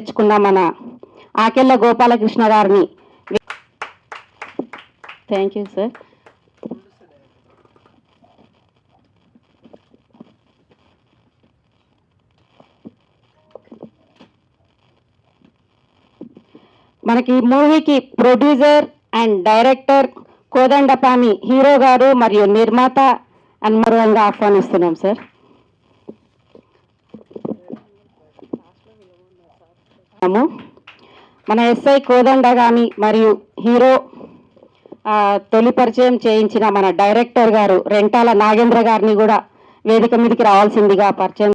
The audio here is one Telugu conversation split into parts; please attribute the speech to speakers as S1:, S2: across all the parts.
S1: తెచ్చుకున్న మన ఆకెళ్ళ గోపాలకృష్ణ గారిని థ్యాంక్ యూ సార్. మనకి మూవీకి producer and director Kodandapani hero గారు మరియు నిర్మాత అన్మరంగా ఆహ్వానిస్తున్నాం సార్. మన ఎస్ఐ కోదండ గాని మరియు హీరో తొలి పరిచయం చేయించిన మన డైరెక్టర్ గారు రెంటాల నాగేంద్ర గారిని కూడా వేదిక మీదకి రావాల్సిందిగా పరిచయం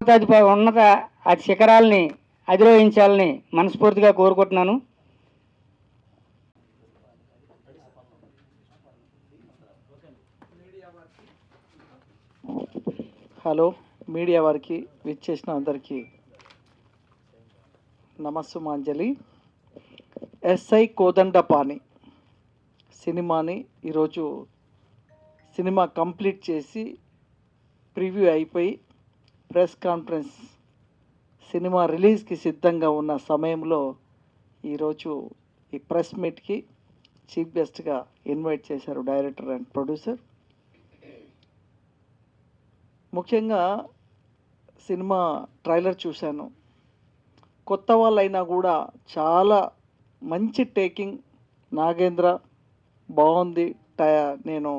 S2: ఉన్నత శిఖరాలని అధిరోహించాలని మనస్ఫూర్తిగా కోరుకుంటున్నాను.
S3: హలో మీడియా వారికి విచ్చేసిన అందరికీ నమస్సుమాంజలి. ఎస్ఐ కోదండపాణి సినిమాని ఈరోజు సినిమా కంప్లీట్ చేసి ప్రివ్యూ అయిపోయి ప్రెస్ కాన్ఫరెన్స్ సినిమా రిలీజ్కి సిద్ధంగా ఉన్న సమయంలో ఈరోజు ఈ ప్రెస్ మీట్కి చీఫ్ గెస్ట్గా ఇన్వైట్ చేశారు డైరెక్టర్ అండ్ ప్రొడ్యూసర్. ముఖ్యంగా సినిమా ట్రైలర్ చూశాను. కొత్త వాళ్ళైనా కూడా చాలా మంచి టేకింగ్. నాగేంద్ర బాగుంది. నేను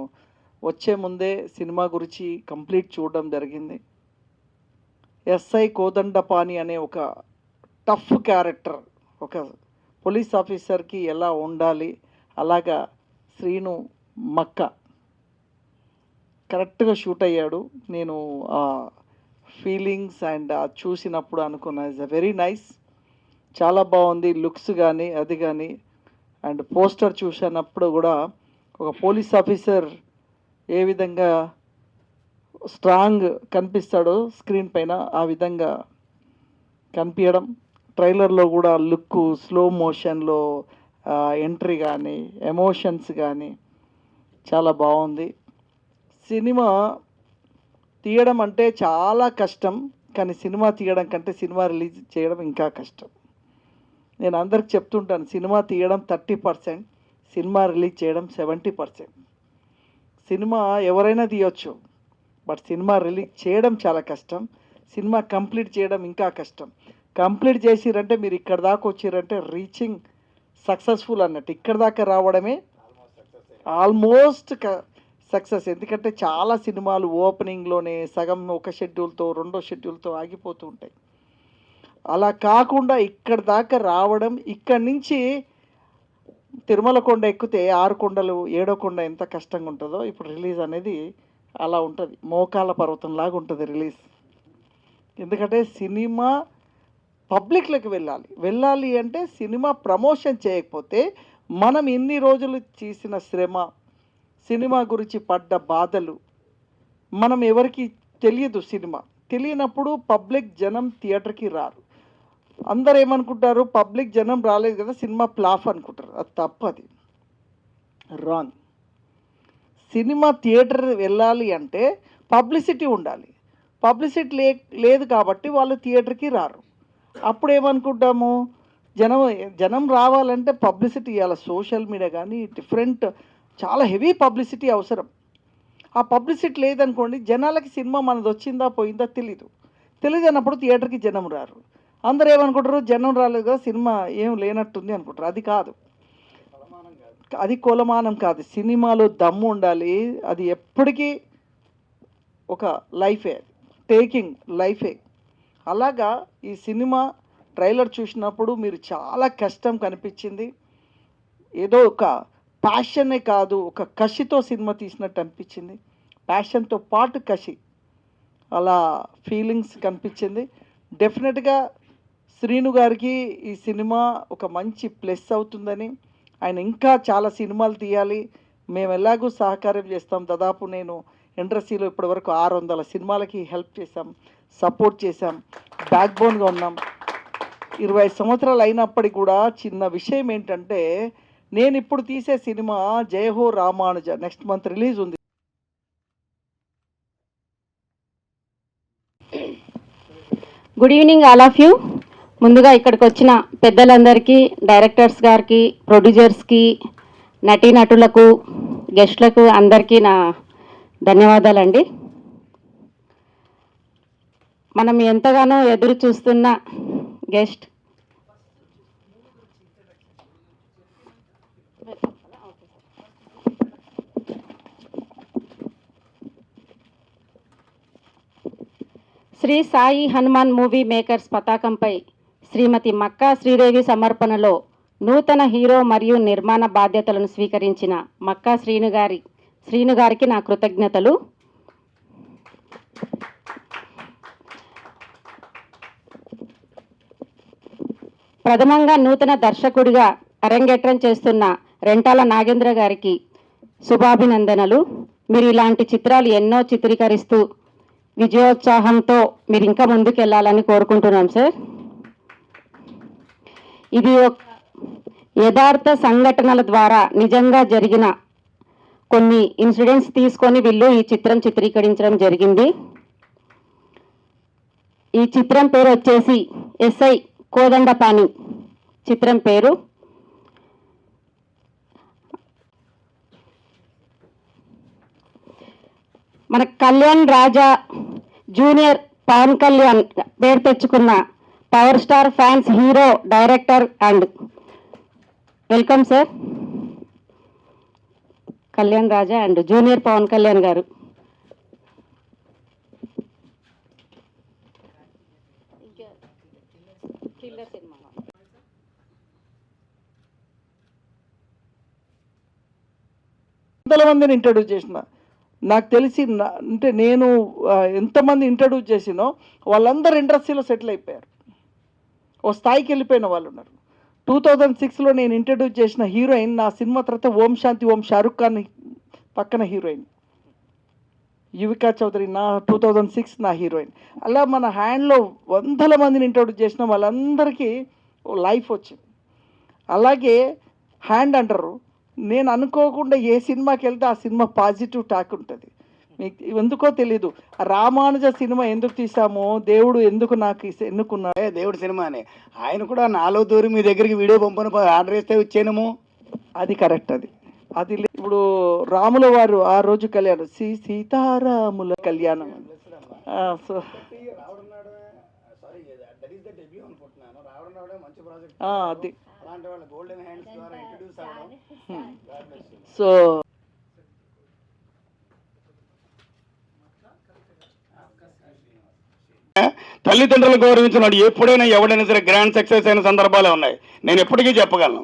S3: వచ్చే ముందే సినిమా గురించి కంప్లీట్ చూడడం జరిగింది. ఎస్ఐ కోదండపాణి అనే ఒక టఫ్ క్యారెక్టర్, ఒక పోలీస్ ఆఫీసర్కి ఎలా ఉండాలి అలాగా శ్రీను మక్క కరెక్ట్గా షూట్ అయ్యాడు. నేను ఆ ఫీలింగ్స్ అండ్ చూసినప్పుడు అనుకున్నా ఇట్స్ అ వెరీ నైస్, చాలా బాగుంది లుక్స్ కానీ అది కానీ. అండ్ పోస్టర్ చూసినప్పుడు కూడా ఒక పోలీస్ ఆఫీసర్ ఏ విధంగా స్ట్రాంగ్ కనిపిస్తాడో స్క్రీన్ పైన ఆ విధంగా కనిపించడం. ట్రైలర్లో కూడా లుక్, స్లో మోషన్లో ఎంట్రీ కానీ ఎమోషన్స్ కానీ చాలా బాగుంది. సినిమా తీయడం అంటే చాలా కష్టం, కానీ సినిమా తీయడం కంటే సినిమా రిలీజ్ చేయడం ఇంకా కష్టం. నేను అందరికి చెప్తుంటాను, సినిమా తీయడం 30%, సినిమా రిలీజ్ చేయడం 70%. సినిమా ఎవరైనా తీయొచ్చు, బట్ సినిమా రిలీజ్ చేయడం చాలా కష్టం. సినిమా కంప్లీట్ చేయడం ఇంకా కష్టం. కంప్లీట్ చేసిరంటే మీరు ఇక్కడ దాకా వచ్చిరంటే రీచింగ్ సక్సెస్ఫుల్ అన్నట్టు. ఇక్కడ దాకా రావడమే ఆల్మోస్ట్ సక్సెస్. ఎందుకంటే చాలా సినిమాలు ఓపెనింగ్లోనే సగం ఒక షెడ్యూల్తో రెండో షెడ్యూల్తో ఆగిపోతూ ఉంటాయి. అలా కాకుండా ఇక్కడ దాకా రావడం, ఇక్కడి నుంచి తిరుమల కొండ ఎక్కితే 6 కొండలు 7వ కొండ ఎంత కష్టంగా ఉంటుందో ఇప్పుడు రిలీజ్ అనేది అలా ఉంటుంది. మోకాల పర్వతంలాగా ఉంటుంది రిలీజ్. ఎందుకంటే సినిమా పబ్లిక్లోకి వెళ్ళాలి అంటే సినిమా ప్రమోషన్ చేయకపోతే మనం ఇన్ని రోజులు చేసిన శ్రమ, సినిమా గురించి పడ్డ బాధలు మనం ఎవరికి తెలియదు. సినిమా తెలియనప్పుడు పబ్లిక్ జనం థియేటర్కి రారు. అందరు ఏమనుకుంటారు, పబ్లిక్ జనం రాలేదు కదా సినిమా ఫ్లాప్ అనుకుంటారు. అది తప్పది, రాంగ్. సినిమా థియేటర్ వెళ్ళాలి అంటే పబ్లిసిటీ ఉండాలి. పబ్లిసిటీ లేదు కాబట్టి వాళ్ళు థియేటర్కి రారు. అప్పుడు ఏమనుకుంటాము, జనం రావాలంటే పబ్లిసిటీ ఇవ్వాలి. సోషల్ మీడియా కానీ డిఫరెంట్ చాలా హెవీ పబ్లిసిటీ అవసరం. ఆ పబ్లిసిటీ లేదనుకోండి, జనాలకి సినిమా మనది వచ్చిందా పోయిందా తెలియదు అన్నప్పుడు థియేటర్కి జనం రారు. అందరూ ఏమనుకుంటారు, జనం రాలేదు కదా సినిమా ఏం లేనట్టుంది అనుకుంటారు. అది కాదు, అది కొలమానం కాదు. సినిమాలో దమ్ము ఉండాలి. అది ఎప్పటికీ ఒక లైఫే, టేకింగ్ లైఫే. అలాగా ఈ సినిమా ట్రైలర్ చూసినప్పుడు మీరు చాలా కష్టం కనిపించింది. ఏదో ఒక ప్యాషనే కాదు, ఒక కసితో సినిమా తీసినట్టు అనిపించింది. ప్యాషన్తో పాటు కసి, అలా ఫీలింగ్స్ కనిపించింది. డెఫినెట్గా శ్రీను గారికి ఈ సినిమా ఒక మంచి ప్లస్ అవుతుందని, ఆయన ఇంకా చాలా సినిమాలు తీయాలి. మేము ఎలాగూ సహకారం చేస్తాం. దాదాపు నేను ఇండస్ట్రీలో ఇప్పటివరకు 600 సినిమాలకి హెల్ప్ చేశాం, సపోర్ట్ చేశాం, బ్యాక్ బోన్గా ఉన్నాం. 20 సంవత్సరాలు అయినప్పటికీ కూడా చిన్న విషయం ఏంటంటే, నేను ఇప్పుడు తీసే సినిమా జయహో రామానుజ నెక్స్ట్ మంత్ రిలీజ్ ఉంది.
S1: Good evening all of you. ముందుగా ఇక్కడికి వచ్చిన పెద్దలందరికీ, డైరెక్టర్స్ గారికి, ప్రొడ్యూసర్స్కి, నటీనటులకు, గెస్ట్లకు అందరికీ నా ధన్యవాదాలండి. మనం ఎంతగానో ఎదురు చూస్తున్న guest Shri Sai Hanuman movie makers పతాకంపై శ్రీమతి మక్కా శ్రీదేవి సమర్పణలో నూతన హీరో మరియు నిర్మాణ బాధ్యతలను స్వీకరించిన మక్కా శ్రీను గారికి నా కృతజ్ఞతలు. ప్రథమంగా నూతన దర్శకుడిగా అరంగేట్రం చేస్తున్న రెంటాల నాగేంద్ర గారికి శుభాభినందనలు. మీరు ఇలాంటి చిత్రాలు ఎన్నో చిత్రీకరిస్తూ విజయోత్సాహంతో మీరు ఇంకా ముందుకెళ్ళాలని కోరుకుంటున్నాం సార్. ఇది ఒక యథార్థ సంఘటనల ద్వారా నిజంగా జరిగిన కొన్ని ఇన్సిడెంట్స్ తీసుకొని వీళ్ళు ఈ చిత్రం చిత్రీకరించడం జరిగింది. ఈ చిత్రం పేరు వచ్చేసి ఎస్ఐ కోదండపాణి చిత్రం పేరు. మన కళ్యాణ్ రాజా జూనియర్ పవన్ కళ్యాణ్ పేరు తెచ్చుకున్న power star fans hero, director and welcome sir Kalyan Raja and junior Pavan Kalyan గారు.
S3: వందల మందిని ఇంట్రడ్యూస్ చేసిన, నాకు తెలిసి అంటే నేను ఎంతమంది ఇంట్రడ్యూస్ చేసినో వాళ్ళందరూ ఇండస్ట్రీలో సెటిల్ అయిపోయారు, ఓ స్థాయికి వెళ్ళిపోయిన వాళ్ళు ఉన్నారు. 2006లో నేను ఇంట్రడ్యూస్ చేసిన హీరోయిన్ నా సినిమా తర్వాత ఓం శాంతి ఓం షారుఖ్ ఖాన్ పక్కన హీరోయిన్ యువికా చౌదరి, నా 2006 నా హీరోయిన్. అలా మన హ్యాండ్లో వందల మందిని ఇంట్రడ్యూస్ చేసిన వాళ్ళందరికీ లైఫ్ వచ్చింది. అలాగే హ్యాండ్ అంటారు, నేను అనుకోకుండా ఏ సినిమాకి వెళ్తే ఆ సినిమా పాజిటివ్ టాక్ ఉంటుంది. మీకు ఎందుకో తెలీదు, రామానుజ సినిమా ఎందుకు తీసామో, దేవుడు ఎందుకు నాకు ఎన్నుకున్నాడు.
S4: దేవుడు సినిమానే, ఆయన కూడా నాలో దూరి మీ దగ్గరికి వీడియో పంపను ఆర్డర్ చేస్తే వచ్చానేమో.
S3: అది కరెక్ట్. అది ఇప్పుడు రాముల వారు ఆ రోజు కళ్యాణం, సీతారాముల కళ్యాణం. సో అది సో
S4: తల్లిదండ్రులు గౌరవించినాడు ఎప్పుడైనా ఎవడైనా సరే గ్రాండ్ సక్సెస్ అయిన సందర్భాలే ఉన్నాయి, నేను ఎప్పటికీ చెప్పగలను.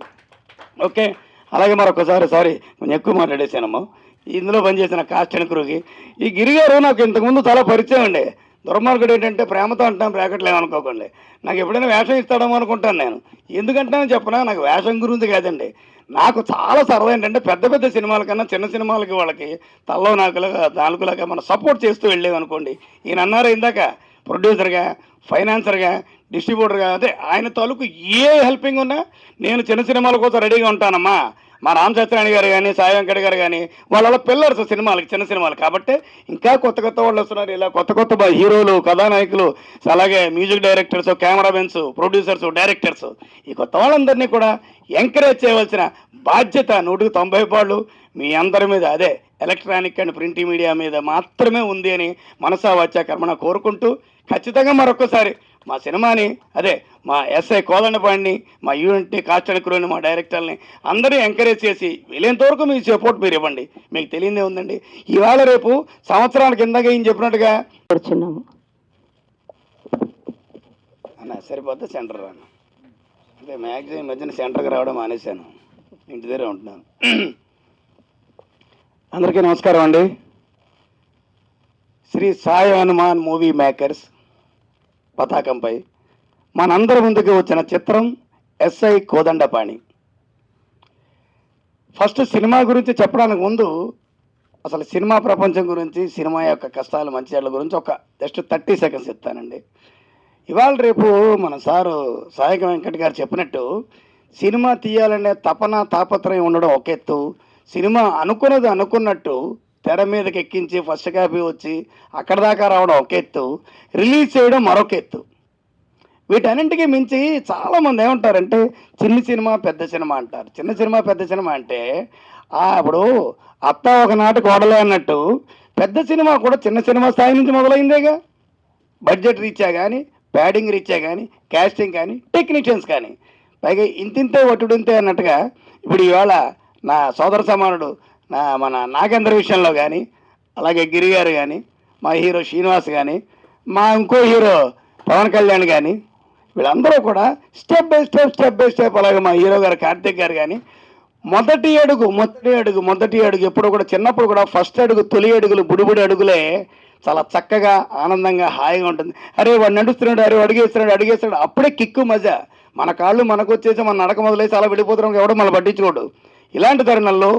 S4: ఓకే, అలాగే మరొకసారి సారీ కొంచెం ఎక్కువ మాట్లాడేశానమ్మా. ఇందులో పనిచేసిన కాస్ట్ అండ్ క్రూకి ఈ గిరిగారు నాకు ఇంతకుముందు చాలా పరిచయం అండి. దుర్మార్గుడు ఏంటంటే ప్రేమతో అంటాను, బ్రాకెట్లు ఏమనుకోకండి. నాకు ఎప్పుడైనా వేషం ఇస్తాడేమో అనుకుంటాను నేను. ఎందుకంటే చెప్పనా, నాకు వేషం గురించి కాదండి, నాకు చాలా సరదా ఏంటంటే పెద్ద పెద్ద సినిమాల కన్నా చిన్న సినిమాలకి వాళ్ళకి తల్లో నాలుగులాగా మనం సపోర్ట్ చేస్తూ వెళ్ళేమనుకోండి. ఈయన అన్నారు ఇందాక, ప్రొడ్యూసర్గా, ఫైనాన్సర్గా, డిస్ట్రిబ్యూటర్గా, అదే ఆయన తాలూకు ఏ హెల్పింగ్ ఉన్నా నేను చిన్న సినిమాల కోసం రెడీగా ఉంటానమ్మా. మా రామ్ సత్యనారాయణ గారు కానీ, సాయి వెంకట గారు కానీ వాళ్ళ పిల్లర్స్ సినిమాలకి, చిన్న సినిమాలు కాబట్టి ఇంకా కొత్త కొత్త వాళ్ళు వస్తున్నారు. ఇలా కొత్త కొత్త హీరోలు, కథానాయకులు, అలాగే music directors, cameramens, producers, directors, ఈ కొత్త వాళ్ళందరినీ కూడా ఎంకరేజ్ చేయవలసిన బాధ్యత 190 మీ అందరి మీద, అదే ఎలక్ట్రానిక్ అండ్ ప్రింట్ మీడియా మీద మాత్రమే ఉంది అని మనసా వాచా కర్మణ కోరుకుంటూ, ఖచ్చితంగా మరొకసారి మా సినిమాని, అదే మా ఎస్ఐ కోదండపాణిని, మా యూనిట్ని, కాస్ట్ అండ్ క్రూని, మా డైరెక్టర్ని అందరూ ఎంకరేజ్ చేసి వీలైనంతవరకు మీ సపోర్ట్ మీరు ఇవ్వండి. మీకు తెలియదే ఉందండి, ఇవాళ రేపు సంవత్సరాల కిందగా ఏం చెప్పినట్టుగా
S1: కూర్చున్నాము.
S4: అన్న సరిపోద్ది సెంటర్ రాను, అంటే మ్యాక్సిమం మధ్యన సెంటర్కి రావడం మానేశాను, ఇంటి దగ్గర ఉంటున్నాను. అందరికీ నమస్కారం అండి. శ్రీ సాయి హనుమాన్ మూవీ మేకర్స్ పతాకంపై మనందరి ముందుకు వచ్చిన చిత్రం ఎస్ఐ కోదండపాణి. ఫస్ట్ సినిమా గురించి చెప్పడానికి ముందు అసలు సినిమా ప్రపంచం గురించి, సినిమా యొక్క కష్టాలు మంచిళ్ళ గురించి ఒక జస్ట్ 30 సెకండ్స్ చెప్తానండి. ఇవాళ రేపు మన సారు సాయి వెంకట్ గారు చెప్పినట్టు సినిమా తీయాలనే తాపత్రయం ఉండడం ఒక ఎత్తు, సినిమా అనుకున్నది అనుకున్నట్టు తెర మీదకి ఎక్కించి ఫస్ట్ కాపీ వచ్చి అక్కడ దాకా రావడం ఒక ఎత్తు, రిలీజ్ చేయడం మరొక ఎత్తు. వీటన్నింటికి మించి చాలామంది ఏమంటారంటే చిన్న సినిమా పెద్ద సినిమా అంటారు. చిన్న సినిమా పెద్ద సినిమా అంటే ఇప్పుడు అత్త ఒకనాటి కోడలే అన్నట్టు పెద్ద సినిమా కూడా చిన్న సినిమా స్థాయి నుంచి మొదలైందేగా. బడ్జెట్ రీత్యా కానీ, ప్యాడింగ్ రీత్యా కానీ, కాస్టింగ్ కానీ, టెక్నీషియన్స్ కానీ, పైగా ఇంతింతే ఒట్టుడింతే అన్నట్టుగా ఇప్పుడు ఈవేళ నా సోదర సమానుడు మన నాగేంద్ర విషయంలో కానీ, అలాగే గిరి గారు కానీ, మా హీరో శ్రీనివాస్ కానీ, మా ఇంకో హీరో పవన్ కళ్యాణ్ కానీ, వీళ్ళందరూ కూడా స్టెప్ బై స్టెప్ అలాగే మా హీరో గారు కార్తిక్ గారు కానీ మొదటి అడుగు ఎప్పుడు కూడా చిన్నప్పుడు కూడా ఫస్ట్ అడుగు, తొలి అడుగులు, బుడిబుడి అడుగులే చాలా చక్కగా ఆనందంగా హాయిగా ఉంటుంది. అరే వాడు నడుస్తున్నాడు, అరే అడిగేస్తున్నాడు, అప్పుడే కిక్కు మజా. మన కాళ్ళు మనకు వచ్చేసి మన నడక మొదలైతే అలా వెళ్ళిపోతున్నాం, ఎవడో మనం పట్టించుకోడు. ఇలాంటి తరుణంలో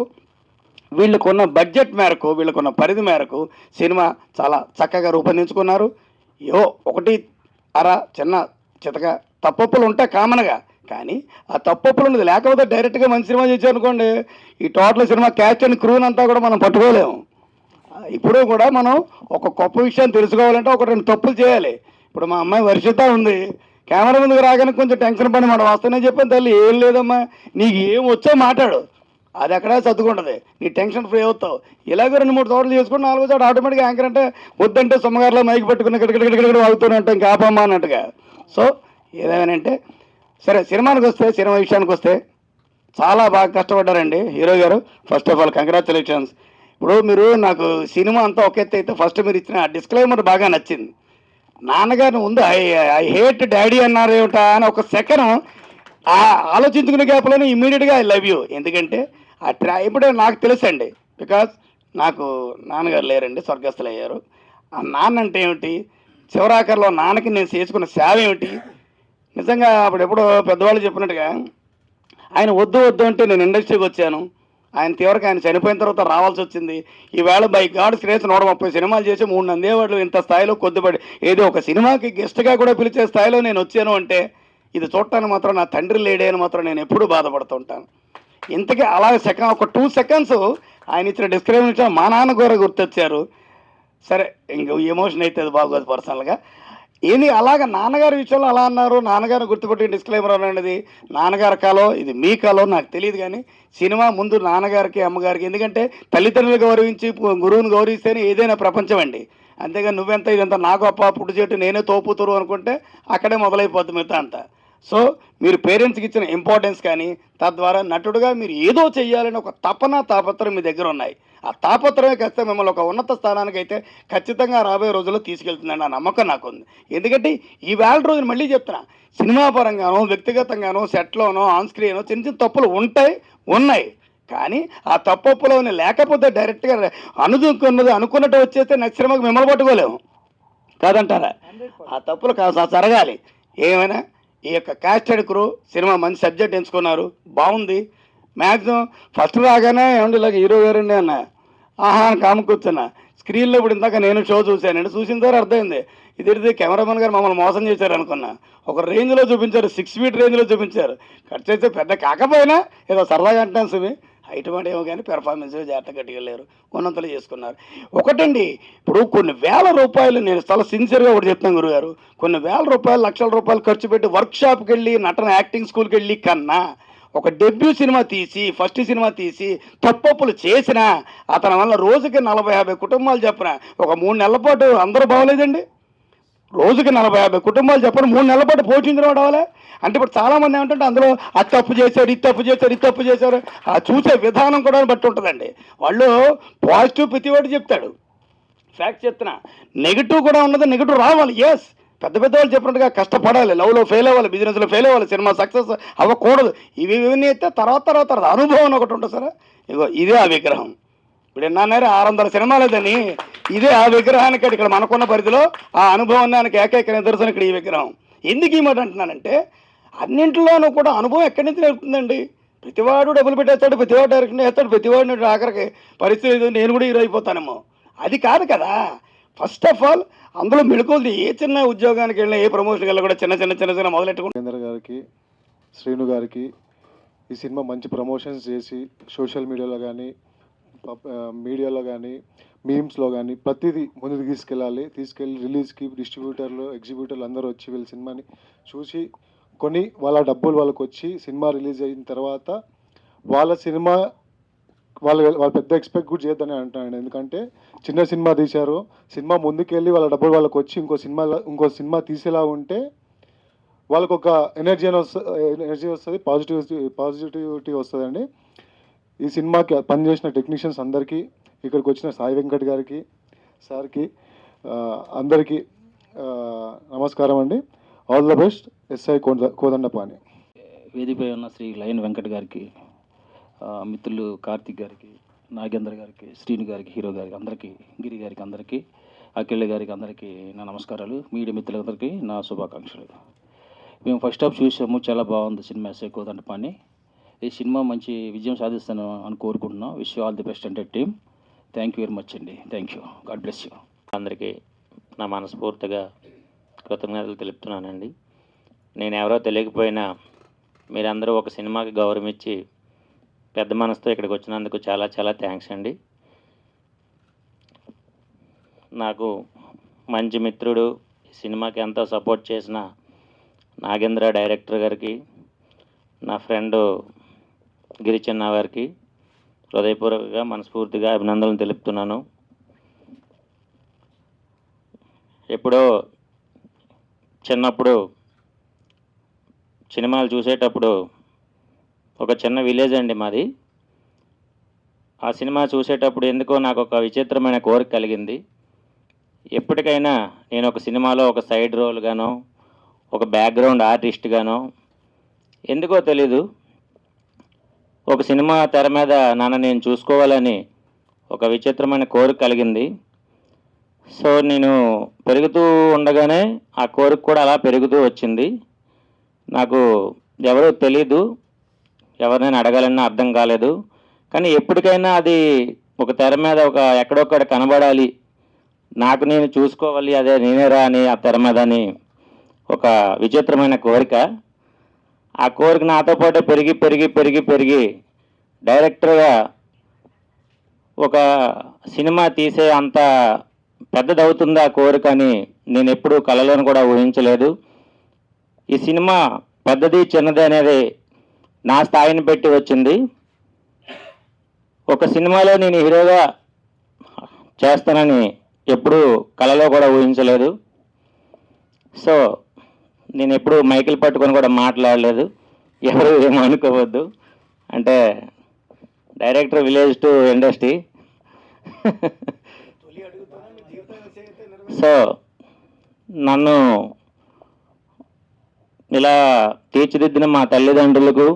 S4: వీళ్ళకున్న బడ్జెట్ మేరకు, వీళ్ళకున్న పరిధి మేరకు సినిమా చాలా చక్కగా రూపొందించుకున్నారు. ఒకటి అర చిన్న చితక తప్పొప్పులు ఉంటాయి కామన్గా, కానీ ఆ తప్పొప్పులు ఉన్నది లేకపోతే డైరెక్ట్గా మంచి సినిమా చేశారనుకోండి, ఈ టోటల్ సినిమా క్యాస్ట్ అండ్ క్రూన్ అంతా కూడా మనం పట్టుకోలేము. ఇప్పుడు కూడా మనం ఒక గొప్ప విషయాన్ని తెలుసుకోవాలంటే ఒక 2 తప్పులు చేయాలి. ఇప్పుడు మా అమ్మాయి వర్షిత ఉంది, కెమెరా ముందుకు రాగానే కొంచెం టెన్షన్ పడి మాట వస్తానే చెప్పాను, తల్లి ఏం లేదమ్మా నీకు ఏం వచ్చో మాట్లాడు, అది ఎక్కడా సర్దుకుంటుంది, నీ టెన్షన్ ఫ్రీ అవుతావు. ఇలాగ 2-3 చోట్ల చేసుకుని 4వ చోట ఆటోమేటిక్గా యాంకర్ అంటే వద్దంటే సొమ్మగారిలో మైక్ పెట్టుకుని ఇక్కడ వాగుతూనే ఉంటాం ఇంకా ఆపమ్మా అన్నట్టుగా. సో ఏదేమంటే సరే, సినిమా విషయానికి వస్తే చాలా బాగా కష్టపడ్డారండి హీరో గారు. First of all congratulations. ఇప్పుడు మీరు నాకు సినిమా అంతా ఒక ఎత్తు అయితే ఫస్ట్ మీరు ఇచ్చిన డిస్క్లైమర్ బాగా నచ్చింది. నాన్నగారిని ముందు ఐ హేట్ డాడీ అన్నారు ఏమిటా అని ఒక సెకండ్ ఆలోచించుకునే గ్యాప్లోనే ఇమ్మీడియట్గా ఐ లవ్ యూ. ఎందుకంటే ఇప్పుడే నాకు తెలుసండి, బికాజ్ నాకు నాన్నగారు లేరండి, స్వర్గస్థులు అయ్యారు. ఆ నాన్న అంటే ఏమిటి, చివరాఖరిలో నాన్నకి నేను చేసుకున్న సేవ ఏమిటి. నిజంగా అప్పుడు ఎప్పుడో పెద్దవాళ్ళు చెప్పినట్టుగా ఆయన వద్దు అంటే నేను ఇండస్ట్రీకి వచ్చాను. ఆయన చనిపోయిన తర్వాత రావాల్సి వచ్చింది. ఈవేళ బై గాడ్ గ్రేస్ 130 సినిమాలు చేసి 3 నంది అవార్డులు ఇంత స్థాయిలో కొద్దిపడి ఏదో ఒక సినిమాకి గెస్ట్గా కూడా పిలిచే స్థాయిలో నేను వచ్చాను అంటే ఇది చూడటానికి మాత్రం నా తండ్రి లేడే అని మాత్రం నేను ఎప్పుడూ బాధపడుతుంటాను. ఇంతకీ అలాగే ఒక 2 సెకండ్స్ ఆయన ఇచ్చిన డిస్క్రిమినేషన్ మా నాన్న కూడా గుర్తొచ్చారు. సరే, ఇంక ఎమోషన్ అయితే అది బాగోదు పర్సనల్గా. ఏంది అలాగ నాన్నగారి విషయంలో అలా అన్నారు, నాన్నగారిని గుర్తుపెట్టి డిస్క్లైమర్ అనేది నాన్నగారి కాలో ఇది మీ కాలో నాకు తెలియదు, కానీ సినిమా ముందు నాన్నగారికి అమ్మగారికి, ఎందుకంటే తల్లిదండ్రులు గౌరవించి గురువుని గౌరవిస్తేనే ఏదైనా ప్రపంచం అండి. అంతేగాని నువ్వెంత ఇదంతా నా గొప్ప పుట్టు చెట్టు నేనే తోపుతురు అనుకుంటే అక్కడే మొదలైపోతుంది మిగతా అంతా. సో మీరు పేరెంట్స్కి ఇచ్చిన ఇంపార్టెన్స్ కానీ తద్వారా నటుడుగా మీరు ఏదో చెయ్యాలని ఒక తాపత్రయం మీ దగ్గర ఉన్నాయి. ఆ తాపత్రమే కాస్త మిమ్మల్ని ఒక ఉన్నత స్థానానికి అయితే ఖచ్చితంగా రాబోయే రోజుల్లో తీసుకెళ్తుందని ఆ నమ్మకం నాకు ఉంది. ఎందుకంటే ఈ వేళ రోజున మళ్ళీ చెప్తున్నా, సినిమా పరంగానో వ్యక్తిగతంగానో సెట్లోనో ఆన్ స్క్రీనో చిన్న తప్పులు ఉన్నాయి, కానీ ఆ తప్పులోనే లేకపోతే డైరెక్ట్గా అనుకున్నట్టు వచ్చేస్తే నెక్స్ట్ సినిమాకి మిమ్మల్ని పట్టుకోలేము కాదంటారా. ఆ తప్పులు కాస్త జరగాలి. ఏమైనా ఈ యొక్క క్యాస్ట్ అండ్ క్రూ సినిమా మంచి సబ్జెక్ట్ ఎంచుకున్నారు, బాగుంది. మ్యాక్సిమం ఫస్ట్ రాగానే ఏమండి ఇలాగ హీరో గారండి అన్న అని కాము కూర్చున్నా. స్క్రీన్లో ఇప్పుడు ఇందాక నేను షో చూశానండి, చూసిన తర్వాత అర్థమైంది ఇది కెమెరామెన్ గారు మమ్మల్ని మోసం చేశారు అనుకున్నా. ఒక రేంజ్లో చూపించారు, 6 feet రేంజ్లో చూపించారు. కట్ చేస్తే పెద్ద కాకపోయినా ఏదో సరదాగా అంటాను సుమి, హైట్ మాట ఏమో కానీ పెర్ఫార్మెన్స్ జాగ్రత్త గట్టిగలేరు, ఉన్నంతలో చేసుకున్నారు. ఒకటండి, ఇప్పుడు కొన్ని వేల రూపాయలు, నేను చాలా సిన్సియర్గా ఒకటి చెప్తాను గురుగారు, కొన్ని వేల రూపాయలు, లక్షల రూపాయలు ఖర్చు పెట్టి వర్క్షాప్కి వెళ్ళి నటన యాక్టింగ్ స్కూల్కి వెళ్ళి కన్నా ఒక డెబ్యూ సినిమా తీసి ఫస్ట్ సినిమా తీసి తప్పొప్పులు చేసిన అతని వల్ల రోజుకి 40-50 కుటుంబాలు చెప్పిన ఒక 3 నెలల పాటు అందరూ బాగోలేదండి. రోజుకి 40-50 కుటుంబాలు చెప్పిన 3 నెలల పాటు పోషించిన వాడు అవ్వలే. అంటే ఇప్పుడు చాలామంది ఏమంటే అందులో అది తప్పు చేశారు, ఇది తప్పు చేశారు, ఆ చూసే విధానం కూడా బట్టి ఉంటుందండి. వాళ్ళు పాజిటివ్ ప్రతివాడు చెప్తాడు, ఫ్యాక్ట్ చెప్తున్నా, నెగిటివ్ కూడా ఉన్నది, నెగిటివ్ రావాలి. ఎస్, పెద్ద వాళ్ళు చెప్పినట్టుగా కష్టపడాలి, లవ్లో ఫెయిల్ అవ్వాలి, బిజినెస్లో ఫెయిల్ అవ్వాలి, సినిమా సక్సెస్ అవ్వకూడదు. ఇవన్నీ అయితే తర్వాత అనుభవం ఒకటి ఉంటుంది సార్. ఇగో ఇదే ఆ విగ్రహం. ఇప్పుడు ఎన్నారే 600 సినిమాలు లేదని ఇదే ఆ విగ్రహానికి ఇక్కడ మనకున్న పరిధిలో ఆ అనుభవానికి ఏకైక నిదర్శనం ఇక్కడ ఈ విగ్రహం. ఎందుకు ఈ మాట అంటున్నానంటే అన్నింటిలోనూ కూడా అనుభవం ఎక్కడి నుంచి నేర్పుతుందండి. ప్రతివాడు డబ్బులు పెట్టేస్తాడు, ప్రతివాడు డైరెక్షన్ వేస్తాడు, ప్రతివాడు ఆఖరికి పరిస్థితి నేను కూడా హీరో అయిపోతానేమో, అది కాదు కదా. ఫస్ట్ ఆఫ్ ఆల్ అందులో మెళుకువలు ఏ చిన్న ఉద్యోగానికి వెళ్ళినా ఏ ప్రమోషన్కి వెళ్ళినా కూడా చిన్న మొదలెట్టుకుంటారు.
S5: కేంద్ర గారికి, శ్రీను గారికి ఈ సినిమా మంచి ప్రమోషన్స్ చేసి సోషల్ మీడియాలో కానీ మీడియాలో కానీ మీమ్స్లో కానీ ప్రతిదీ ముందుకు తీసుకెళ్ళి రిలీజ్కి డిస్ట్రిబ్యూటర్లు ఎగ్జిబ్యూటర్లు అందరూ వచ్చి వీళ్ళ సినిమాని చూసి కొని వాళ్ళ డబ్బులు వాళ్ళకి వచ్చి సినిమా రిలీజ్ అయిన తర్వాత వాళ్ళ సినిమా వాళ్ళు పెద్ద ఎక్స్పెక్ట్ కూడా చేయొద్దని అంటున్నాను. ఎందుకంటే చిన్న సినిమా తీశారు, సినిమా ముందుకెళ్ళి వాళ్ళ డబ్బులు వాళ్ళకి వచ్చి ఇంకో సినిమా తీసేలా ఉంటే వాళ్ళకు ఒక ఎనర్జీ వస్తుంది, పాజిటివిటీ వస్తుందండి. ఈ సినిమాకి పనిచేసిన టెక్నీషియన్స్ అందరికీ, ఇక్కడికి వచ్చిన సాయి వెంకట్ గారికి, సార్కి, అందరికీ నమస్కారం అండి. All the best. SI Kodandapani.
S6: వేదికపై ఉన్న శ్రీ లయన్ వెంకట్ గారికి, మిత్రులు కార్తిక్ గారికి, నాగేంద్ర గారికి, శ్రీను గారికి, హీరో గారికి అందరికీ, గిరి గారికి అందరికీ, అఖిల్ గారికి అందరికీ నా నమస్కారాలు. మీడియా మిత్రులందరికీ నా శుభాకాంక్షలు. మేము ఫస్ట్ హాఫ్ చూసాము, చాలా బాగుంది సినిమా ఎస్ఐ కోదండపాణి. ఈ సినిమా మంచి విజయం సాధిస్తాను అని కోరుకుంటున్నాం. విష్ ఆల్ ది బెస్ట్ అంటే team. Thank you very much అండి. Thank you. God bless you.
S7: అందరికీ నా మనస్ఫూర్తిగా కృతజ్ఞతలు తెలుపుతున్నానండి. నేను ఎవరో తెలియకపోయినా మీరందరూ ఒక సినిమాకి గౌరవం ఇచ్చి పెద్ద మనసుతో ఇక్కడికి వచ్చినందుకు చాలా చాలా థ్యాంక్స్ అండి. నాకు మంచి మిత్రుడు, ఈ సినిమాకి ఎంతో సపోర్ట్ చేసిన నాగేంద్ర డైరెక్టర్ గారికి, నా ఫ్రెండ్ గిరిచన్న గారికి హృదయపూర్వకంగా మనస్ఫూర్తిగా అభినందనలు తెలుపుతున్నాను. ఎప్పుడో చిన్నప్పుడు సినిమాలు చూసేటప్పుడు ఒక చిన్న విలేజ్ అండి మాది. ఆ సినిమా చూసేటప్పుడు ఎందుకో నాకు ఒక విచిత్రమైన కోరిక కలిగింది. ఎప్పటికైనా నేను ఒక సినిమాలో ఒక సైడ్ రోల్ గానో, ఒక బ్యాక్గ్రౌండ్ ఆర్టిస్ట్ గానో, ఎందుకో తెలీదు ఒక సినిమా తెర మీద నన్ను నేను చూసుకోవాలని ఒక విచిత్రమైన కోరిక కలిగింది. సో నేను పెరుగుతూ ఉండగానే ఆ కోరిక కూడా అలా పెరుగుతూ వచ్చింది. నాకు ఎవరో తెలీదు, ఎవరినైనా అడగాలన్నా అర్థం కాలేదు. కానీ ఎప్పటికైనా అది ఒక తెర మీద ఒక ఎక్కడొక్కడ కనబడాలి, నాకు నేను చూసుకోవాలి, అదే నేనేరా అని ఆ తెర మీద అని ఒక విచిత్రమైన కోరిక. ఆ కోరిక నాతో పాటు పెరిగి పెరిగి పెరిగి పెరిగి డైరెక్టర్గా ఒక సినిమా తీసే అంత పెద్దదవుతుంది ఆ కోరిక అని నేను ఎప్పుడూ కలలోను కూడా ఊహించలేదు. ఈ సినిమా పెద్దది చిన్నది అనేది నా స్థాయిని పెట్టి వచ్చింది. ఒక సినిమాలో నేను హీరోగా చేస్తానని ఎప్పుడూ కలలో కూడా ఊహించలేదు. సో నేను ఎప్పుడు మైకిల్ పట్టుకొని కూడా మాట్లాడలేదు, ఎవరు ఏమో అనుకోవద్దు. అంటే director village to industry. So నన్ను ఇలా తీర్చిదిద్దిన మా తల్లిదండ్రులకు,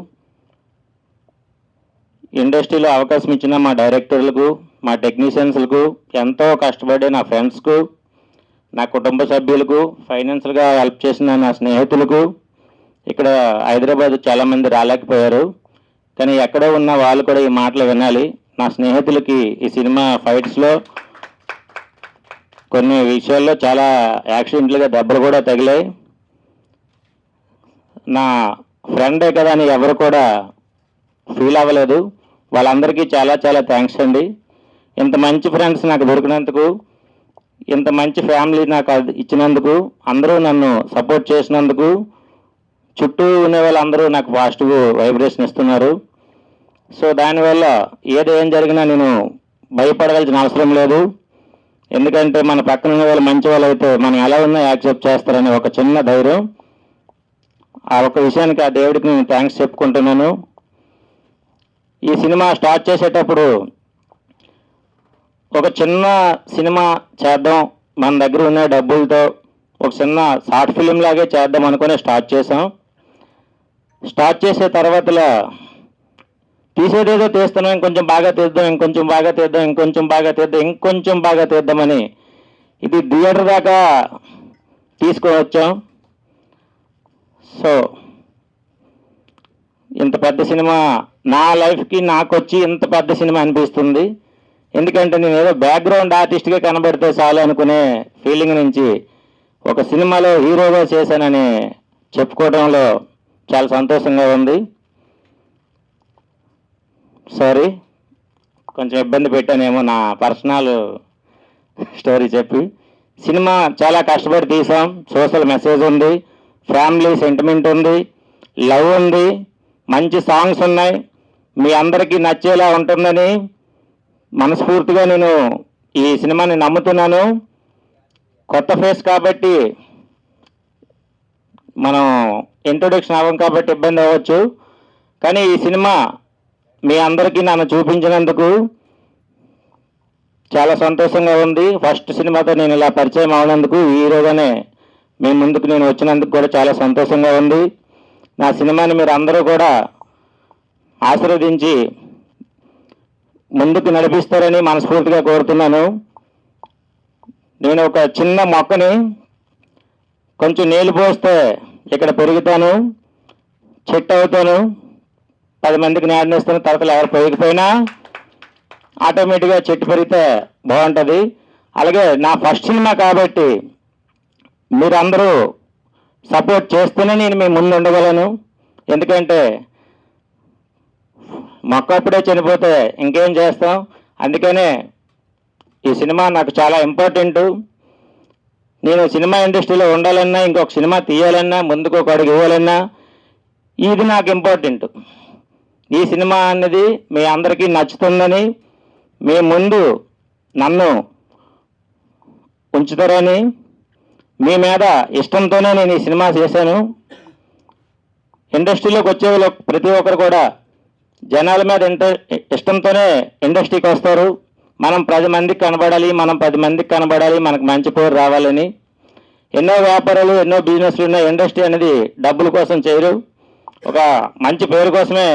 S7: ఇండస్ట్రీలో అవకాశం ఇచ్చిన మా డైరెక్టర్లకు, మా టెక్నీషియన్స్లకు, ఎంతో కష్టపడే నా ఫ్రెండ్స్కు, నా కుటుంబ సభ్యులకు, ఫైనాన్షియల్గా హెల్ప్ చేసిన నా స్నేహితులకు, ఇక్కడ హైదరాబాద్ చాలామంది రాలేకపోయారు, కానీ ఎక్కడో ఉన్న వాళ్ళు కూడా ఈ మాటలు వినాలి. నా స్నేహితులకి ఈ సినిమా ఫైట్స్లో కొన్ని విషయాల్లో చాలా యాక్సిడెంట్లుగా దెబ్బలు కూడా తగిలాయి. నా ఫ్రెండే కదా అని ఎవరు కూడా ఫీల్ అవ్వలేదు. వాళ్ళందరికీ చాలా చాలా థ్యాంక్స్ అండి. ఇంత మంచి ఫ్రెండ్స్ నాకు దొరికినందుకు, ఇంత మంచి ఫ్యామిలీ నాకు ఇచ్చినందుకు, అందరూ నన్ను సపోర్ట్ చేసినందుకు, చుట్టూ ఉండే వాళ్ళందరూ నాకు పాజిటివ్ వైబ్రేషన్ ఇస్తున్నారు. సో దానివల్ల ఏం జరిగినా నేను భయపడవలసిన అవసరం లేదు. ఎందుకంటే మన పక్కన ఉన్న వాళ్ళు మంచి వాళ్ళు అయితే మనం ఎలా ఉన్నా యాక్సెప్ట్ చేస్తారని ఒక చిన్న ధైర్యం. ఆ ఒక విషయానికి ఆ దేవుడికి నేను థ్యాంక్స్ చెప్పుకుంటున్నాను. ఈ సినిమా స్టార్ట్ చేసేటప్పుడు ఒక చిన్న సినిమా చేద్దాం, మన దగ్గర ఉన్న డబ్బులతో ఒక చిన్న షార్ట్ ఫిలిం లాగే చేద్దాం అనుకుని స్టార్ట్ చేసాం. స్టార్ట్ చేసే తర్వాతలా తీసేదేదో తీస్తున్నాం, ఇంకొంచెం బాగా తీద్దాం, ఇంకొంచెం బాగా తీద్దాం, ఇంకొంచెం బాగా తీద్దాం, ఇంకొంచెం బాగా తీద్దామని ఇది థియేటర్ దాకా తీసుకువచ్చాం. సో ఇంత పెద్ద సినిమా నా లైఫ్కి నాకు వచ్చి ఇంత పెద్ద సినిమా అనిపిస్తుంది. ఎందుకంటే నేను ఏదో బ్యాక్గ్రౌండ్ ఆర్టిస్ట్గా కనబడితే చాలు అనుకునే ఫీలింగ్ నుంచి ఒక సినిమాలో హీరోగా చేశానని చెప్పుకోవడంలో చాలా సంతోషంగా ఉంది. సారీ, కొంచెం ఇబ్బంది పెట్టానేమో, నా పర్సనల్ స్టోరీ చెప్పి. సినిమా చాలా కష్టపడి తీసాం. సోషల్ మెసేజ్ ఉంది, ఫ్యామిలీ సెంటిమెంట్ ఉంది, లవ్ ఉంది, మంచి సాంగ్స్ ఉన్నాయి. మీ అందరికీ నచ్చేలా ఉంటుందని మనస్ఫూర్తిగా నేను ఈ సినిమాని నమ్ముతున్నాను. కొత్త ఫేస్ కాబట్టి మనం ఇంట్రొడక్షన్ అవ్వం కాబట్టి ఇబ్బంది అవ్వచ్చు, కానీ ఈ సినిమా మీ అందరికీ నన్ను చూపించినందుకు చాలా సంతోషంగా ఉంది. ఫస్ట్ సినిమాతో నేను ఇలా పరిచయం అవనందుకు, హీరోగానే మీ ముందుకు నేను వచ్చినందుకు కూడా చాలా సంతోషంగా ఉంది. నా సినిమాని మీరు అందరూ కూడా ఆశీర్వదించి ముందుకు నడిపిస్తారని మనస్ఫూర్తిగా కోరుతున్నాను. నేను ఒక చిన్న మొక్కని కొంచెం నీళ్ళు పోస్తే ఇక్కడ పెరుగుతాను, చెట్టు అవుతాను, 10 మందికి నేడనిస్తాను. తర్వాత ఎవరు పెరిగిపోయినా ఆటోమేటిక్గా చెట్టు పెరిగితే బాగుంటుంది. అలాగే నా ఫస్ట్ సినిమా కాబట్టి మీరందరూ సపోర్ట్ చేస్తేనే నేను మీ ముందు ఉండగలను. ఎందుకంటే మొక్క అప్పుడే చనిపోతే ఇంకేం చేస్తాం. అందుకనే ఈ సినిమా నాకు చాలా ఇంపార్టెంట్. నేను సినిమా ఇండస్ట్రీలో ఉండాలన్నా, ఇంకొక సినిమా తీయాలన్నా, ముందుకు ఒక అడుగు ఇవ్వాలన్నా ఇది నాకు ఇంపార్టెంట్. ఈ సినిమా అనేది మీ అందరికీ నచ్చుతుందని, మీ ముందు నన్ను ఉంచుతారని, మీ మీద ఇష్టంతోనే నేను ఈ సినిమా చేశాను. ఇండస్ట్రీలోకి వచ్చే ప్రతి ఒక్కరు కూడా జనాల మీద ఇష్టంతోనే ఇండస్ట్రీకి వస్తారు. మనం 10 మందికి కనబడాలి, మనం 10 మందికి కనబడాలి, మనకు మంచి పేరు రావాలని. ఎన్నో వ్యాపారాలు, ఎన్నో బిజినెస్లు ఉన్న ఇండస్ట్రీ అనేది డబ్బుల కోసం చేయరు, ఒక మంచి పేరు కోసమే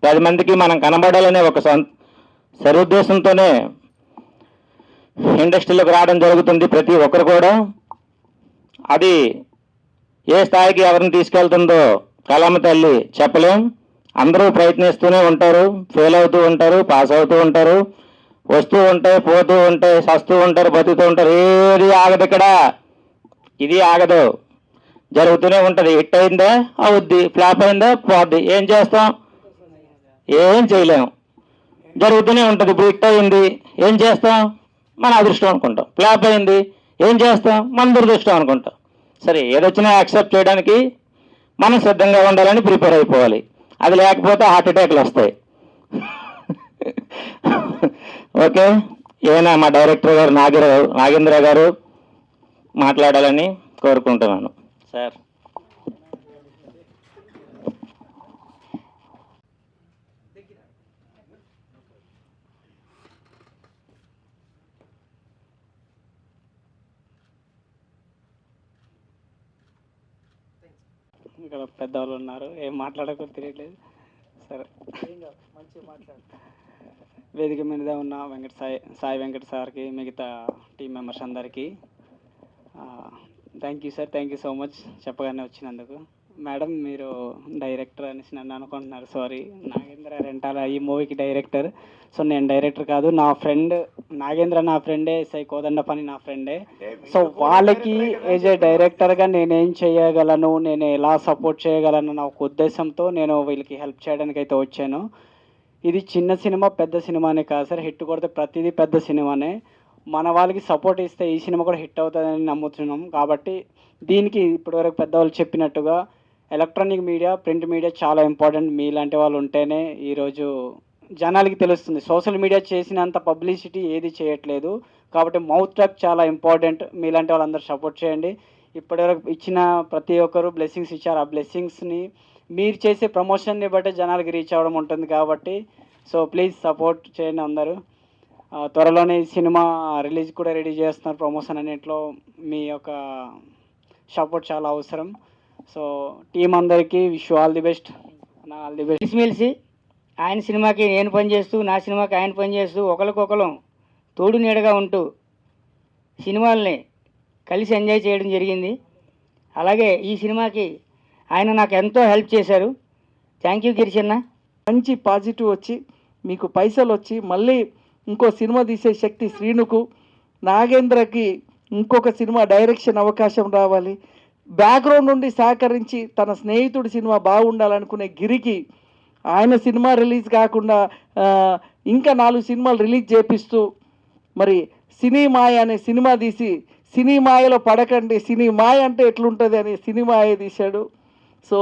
S7: 10 మందికి మనం కనబడాలనే ఒక సదుద్దేశంతోనే ఇండస్ట్రీలోకి రావడం జరుగుతుంది ప్రతి ఒక్కరు కూడా. అది ఏ స్థాయికి ఎవరిని తీసుకెళ్తుందో కళమ్మ తల్లి చెప్పలేం. అందరూ ప్రయత్నిస్తూనే ఉంటారు, ఫెయిల్ అవుతూ ఉంటారు, పాస్ అవుతూ ఉంటారు, వస్తూ ఉంటాయి, పోతూ ఉంటాయి, సస్తూ ఉంటారు, బతుకుతూ ఉంటారు. ఏది ఆగదు ఇక్కడ, ఇది ఆగదు, జరుగుతూనే ఉంటుంది. హిట్ అయిందా అవుద్ది, ఫ్లాప్ అయిందా పోద్ది. ఏం చేస్తాం? ఏం చేయలేం, జరుగుతూనే ఉంటుంది. ఇప్పుడు హిట్ అయింది, ఏం చేస్తాం? మన అదృష్టం అనుకుంటాం. ఫ్లాప్ అయింది, ఏం చేస్తాం? మన దురదృష్టం అనుకుంటాం. సరే, ఏదొచ్చినా యాక్సెప్ట్ చేయడానికి మనం సిద్ధంగా ఉండాలని ప్రిపేర్ అయిపోవాలి. అది లేకపోతే హార్ట్ అటాక్లు వస్తాయి. ఓకే, ఏమైనా మా డైరెక్టర్ గారు నాగేంద్ర గారు మాట్లాడాలని కోరుకుంటున్నాను. సార్,
S8: ఇక్కడ పెద్దవాళ్ళు ఉన్నారు, ఏం మాట్లాడకో తెలియట్లేదు. సరే, వేదిక మీద ఉన్న సాయి వెంకట సార్కి, మిగతా టీం మెంబర్స్ అందరికీ thank you sir, thank you so much చెప్పగానే వచ్చినందుకు. మేడం, మీరు డైరెక్టర్ అనేసి నన్ను అనుకుంటున్నారు. సారీ, నాగేంద్ర రెంటాల ఈ మూవీకి డైరెక్టర్. సో నేను డైరెక్టర్ కాదు, నా ఫ్రెండ్ నాగేంద్ర నా ఫ్రెండే, ఎస్ఐ కోదండపని నా ఫ్రెండే. సో వాళ్ళకి యాజ్ ఏ డైరెక్టర్గా నేనేం చేయగలను, నేను ఎలా సపోర్ట్ చేయగలను అన్న ఒక ఉద్దేశంతో నేను వీళ్ళకి హెల్ప్ చేయడానికి అయితే వచ్చాను. ఇది చిన్న సినిమా పెద్ద సినిమానే కాదు సార్, హిట్ కొడితే ప్రతిదీ పెద్ద సినిమానే. మన వాళ్ళకి సపోర్ట్ ఇస్తే ఈ సినిమా కూడా హిట్ అవుతుందని నమ్ముతున్నాం. కాబట్టి దీనికి ఇప్పటివరకు పెద్దవాళ్ళు చెప్పినట్టుగా ఎలక్ట్రానిక్ మీడియా, ప్రింట్ మీడియా చాలా ఇంపార్టెంట్. మీలాంటి వాళ్ళు ఉంటేనే ఈరోజు జనాలకి తెలుస్తుంది. సోషల్ మీడియా చేసినంత పబ్లిసిటీ ఏది చేయట్లేదు. కాబట్టి మౌత్ టాక్ చాలా ఇంపార్టెంట్. మీలాంటి వాళ్ళందరూ సపోర్ట్ చేయండి. ఇప్పటివరకు ఇచ్చిన ప్రతి ఒక్కరు బ్లెస్సింగ్స్ ఇచ్చారు. ఆ బ్లెస్సింగ్స్ని మీరు చేసే ప్రమోషన్ని బట్టి జనాలకి రీచ్ అవ్వడం ఉంటుంది. కాబట్టి సో ప్లీజ్ సపోర్ట్ చేయండి అందరూ. త్వరలోనే ఈ సినిమా రిలీజ్ కూడా రెడీ చేస్తున్నారు. ప్రమోషన్ అన్నింటిలో మీ యొక్క సపోర్ట్ చాలా అవసరం. సో టీం అందరికీ wish all the best. All the best.
S2: కలిసిమెలిసి ఆయన సినిమాకి నేను పనిచేస్తూ, నా సినిమాకి ఆయన పనిచేస్తూ, ఒకరికొకరం తోడు నీడగా ఉంటూ సినిమాల్ని కలిసి ఎంజాయ్ చేయడం జరిగింది. అలాగే ఈ సినిమాకి ఆయన నాకు ఎంతో హెల్ప్ చేశారు. థ్యాంక్ యూ గిరిశన్న.
S3: మంచి పాజిటివ్ వచ్చి మీకు పైసలు వచ్చి మళ్ళీ ఇంకో సినిమా తీసే శక్తి శ్రీనుకు, నాగేంద్రకి ఇంకొక సినిమా డైరెక్షన్ అవకాశం రావాలి. బ్యాక్గ్రౌండ్ నుండి సహకరించి తన స్నేహితుడి సినిమా బాగుండాలనుకునే గిరికి ఆయన సినిమా రిలీజ్ కాకుండా ఇంకా 4 సినిమాలు రిలీజ్ చేపిస్తూ మరి సినీ మాయ అనే సినిమా తీసి సినీ మాయలో పడకండి, సినీ మాయ అంటే ఎట్లుంటుంది అని సినీ మాయ తీశాడు. సో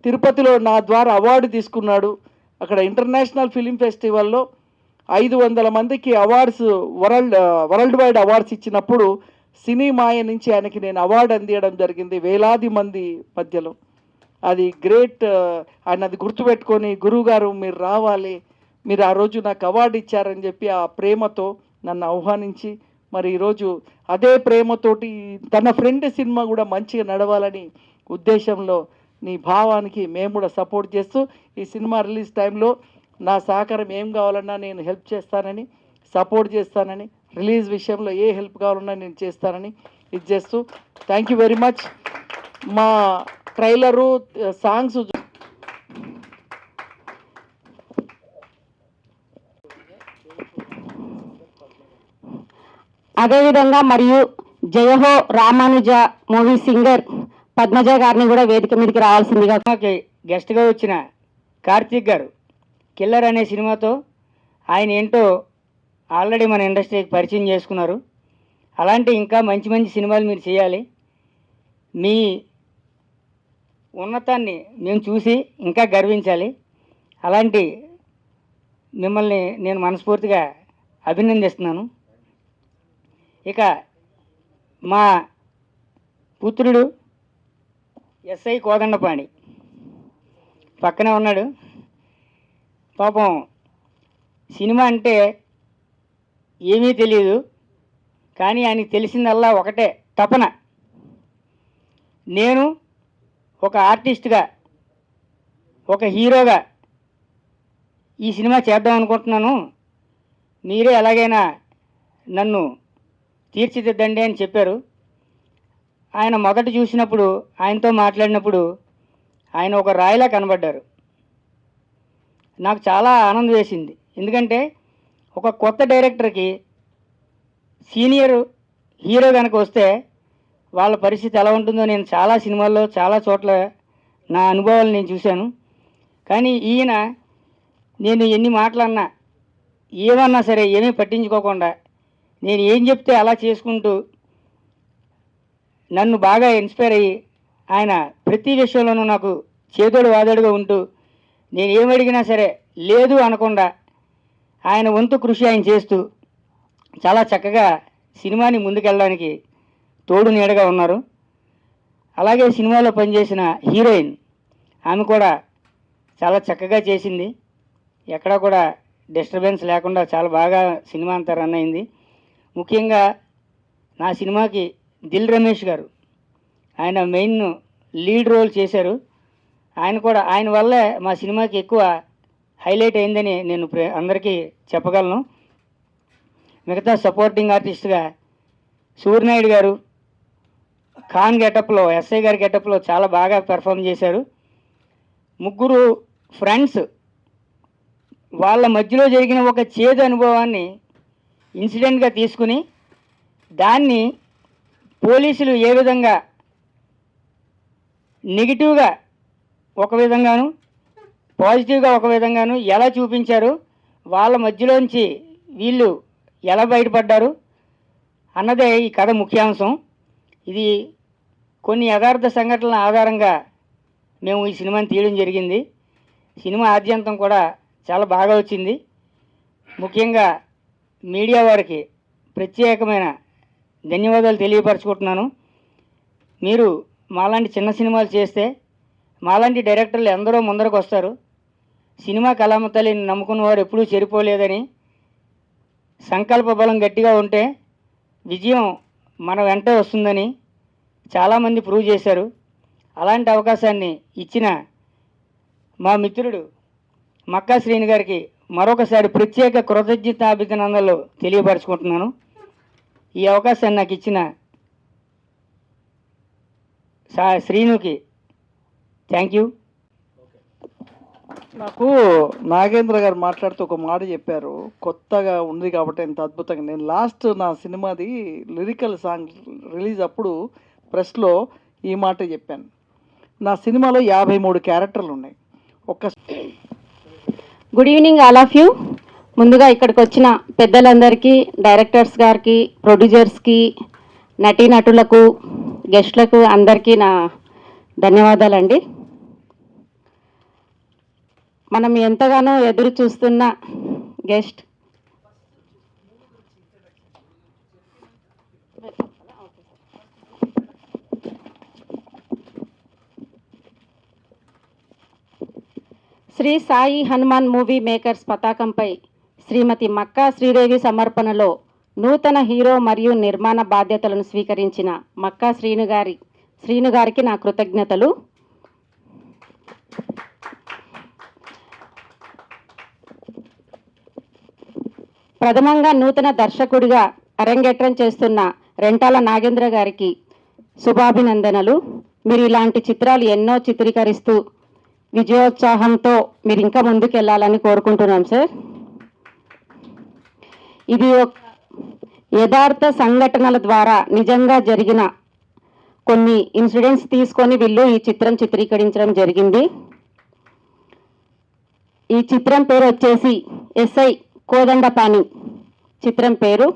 S3: తిరుపతిలో నా ద్వారా అవార్డు తీసుకున్నాడు. అక్కడ ఇంటర్నేషనల్ ఫిలిం ఫెస్టివల్లో 500 మందికి అవార్డ్స్ వరల్డ్ వైడ్ అవార్డ్స్ ఇచ్చినప్పుడు సినీ మాయ నుంచి ఆయనకి నేను అవార్డు అందించడం జరిగింది వేలాది మంది మధ్యలో. అది గ్రేట్. ఆయన అది గుర్తుపెట్టుకొని గురువుగారు మీరు రావాలి, మీరు ఆ రోజు నాకు అవార్డు ఇచ్చారని చెప్పి ఆ ప్రేమతో నన్ను ఆహ్వానించి మరి ఈరోజు అదే ప్రేమతోటి తన ఫ్రెండ్ సినిమా కూడా మంచిగా నడవాలని ఉద్దేశంలో నీ భావానికి మేము కూడా సపోర్ట్ చేస్తూ ఈ సినిమా రిలీజ్ టైంలో నా సహకారం ఏం కావాలన్నా నేను హెల్ప్ చేస్తానని, సపోర్ట్ చేస్తానని, రిలీజ్ విషయంలో ఏ హెల్ప్ కావాలన్నా నేను చేస్తానని ఇది చేస్తూ థ్యాంక్ యూ వెరీ మచ్. మా ట్రైలరు సాంగ్స్
S1: అదేవిధంగా మరియు జయహో రామానుజ మూవీ సింగర్ పద్మజ గారిని కూడా వేదిక మీదకి రావాల్సిందిగా.
S2: సినిమాకి గెస్ట్గా వచ్చిన కార్తీక్ గారు కిల్లర్ అనే సినిమాతో ఆయన ఏంటో ఆల్రెడీ మన ఇండస్ట్రీకి పరిచయం చేసుకున్నారు. అలాంటి ఇంకా మంచి మంచి సినిమాలు మీరు చేయాలి. మీ ఉన్నతాన్ని మేము చూసి ఇంకా గర్వించాలి. అలాంటి మిమ్మల్ని నేను మనస్ఫూర్తిగా అభినందిస్తున్నాను. ఇక మా పుత్రుడు ఎస్ఐ కోదండపాణి పక్కనే ఉన్నాడు. పాపం సినిమా అంటే ఏమీ తెలియదు, కానీ ఆయనకి తెలిసిందల్లా ఒకటే తపన. నేను ఒక ఆర్టిస్ట్గా, ఒక హీరోగా ఈ సినిమా చేద్దాం అనుకుంటున్నాను, మీరే ఎలాగైనా నన్ను తీర్చిదిద్దండి అని చెప్పారు. ఆయన మొదట చూసినప్పుడు, ఆయనతో మాట్లాడినప్పుడు ఆయన ఒక రాయిలా కనబడ్డారు. నాకు చాలా ఆనందం వేసింది. ఎందుకంటే ఒక కొత్త డైరెక్టర్కి సీనియర్ హీరో కనుక వస్తే వాళ్ళ పరిస్థితి ఎలా ఉంటుందో నేను చాలా సినిమాల్లో చాలా చోట్ల నా అనుభవాలు నేను చూశాను. కానీ ఈయన నేను ఎన్ని మాటలన్నా ఏమన్నా సరే ఏమీ పట్టించుకోకుండా నేను ఏం చెప్తే అలా చేసుకుంటూ నన్ను బాగా ఇన్స్పైర్ అయ్యి ఆయన ప్రతి విషయంలోనూ నాకు చేదోడు వాదోడుగా ఉంటూ నేను ఏమడిగినా సరే లేదు అనకుండా ఆయన వంతు కృషి ఆయన చేస్తూ చాలా చక్కగా సినిమాని ముందుకెళ్ళడానికి తోడు నీడగా ఉన్నారు. అలాగే సినిమాలో పనిచేసిన హీరోయిన్ ఆమె కూడా చాలా చక్కగా చేసింది. ఎక్కడా కూడా డిస్టర్బెన్స్ లేకుండా చాలా బాగా సినిమా అంతా రన్ అయింది. ముఖ్యంగా నా సినిమాకి దిల్ రమేష్ గారు ఆయన మెయిన్ లీడ్ రోల్ చేశారు. ఆయన వల్లే మా సినిమాకి ఎక్కువ హైలైట్ అయిందని నేను అందరికీ చెప్పగలను. మిగతా సపోర్టింగ్ ఆర్టిస్ట్గా సూర్యనాయుడు గారు ఖాన్ గెటప్లో, ఎస్ఐ గారి గెటప్లో చాలా బాగా పెర్ఫామ్ చేశారు. ముగ్గురు ఫ్రెండ్స్ వాళ్ళ మధ్యలో జరిగిన ఒక చేదు అనుభవాన్ని ఇన్సిడెంట్గా తీసుకుని దాన్ని పోలీసులు ఏ విధంగా నెగిటివ్గా ఒక విధంగాను పాజిటివ్గా ఒక విధంగాను ఎలా చూపించారు, వాళ్ళ మధ్యలోంచి వీళ్ళు ఎలా బయటపడ్డారు అన్నదే ఈ కథ ముఖ్యాంశం. ఇది కొన్ని యథార్థ సంఘటనల ఆధారంగా మేము ఈ సినిమాని తీయడం జరిగింది. సినిమా ఆద్యంతం కూడా చాలా బాగా వచ్చింది. ముఖ్యంగా మీడియా వారికి ప్రత్యేకమైన ధన్యవాదాలు తెలియపరచుకుంటున్నాను. మీరు మాలాంటి చిన్న సినిమాలు చేస్తే మాలాంటి డైరెక్టర్లు ఎందరో ముందరకు వస్తారు. సినిమా కళామ తల్లిని నమ్ముకున్న వారు ఎప్పుడూ చెడిపోలేదని, సంకల్ప బలం గట్టిగా ఉంటే విజయం మన వెంటే వస్తుందని చాలామంది ప్రూవ్ చేశారు. అలాంటి అవకాశాన్ని ఇచ్చిన మా మిత్రుడు మక్కా శ్రీని గారికి మరొకసారి ప్రత్యేక కృతజ్ఞతాభినందనలు తెలియపరచుకుంటున్నాను. ఈ అవకాశాన్ని నాకు ఇచ్చిన శ్రీనుకి థ్యాంక్ యూ.
S3: నాకు నాగేంద్ర గారు మాట్లాడుతూ ఒక మాట చెప్పారు, కొత్తగా ఉంది కాబట్టి ఎంత అద్భుతంగా. నేను లాస్ట్ నా సినిమాది లిరికల్ సాంగ్ రిలీజ్ అప్పుడు ప్రెస్లో ఈ మాట చెప్పాను. నా సినిమాలో 53 క్యారెక్టర్లు ఉన్నాయి.
S1: Good evening all of you. ముందుగా ఇక్కడికి వచ్చిన పెద్దలందరికీ, డైరెక్టర్స్ గారికి, ప్రొడ్యూసర్స్కి, నటీనటులకు, గెస్ట్లకు అందరికీ నా ధన్యవాదాలండి. మనం ఎంతగానో ఎదురు చూస్తున్న guest Shri Sai Hanuman movie makers పతాకంపై శ్రీమతి మక్కా శ్రీదేవి సమర్పణలో నూతన హీరో మరియు నిర్మాణ బాధ్యతలను స్వీకరించిన మక్కా శ్రీను గారికి నా కృతజ్ఞతలు. ప్రథమంగా నూతన దర్శకుడిగా అరంగేట్రం చేస్తున్న రెంటాల నాగేంద్ర గారికి శుభాభినందనలు. మీరు ఇలాంటి చిత్రాలు ఎన్నో చిత్రీకరిస్తూ విజయోత్సాహంతో మీరు ఇంకా ముందుకెళ్ళాలని కోరుకుంటున్నాం సార్. ఇది ఒక యథార్థ సంఘటనల ద్వారా నిజంగా జరిగిన కొన్ని ఇన్సిడెంట్స్ తీసుకొని వీళ్ళు ఈ చిత్రం చిత్రీకరించడం జరిగింది. ఈ చిత్రం పేరు వచ్చేసి ఎస్ఐ కోదండపాణి చిత్రం పేరు.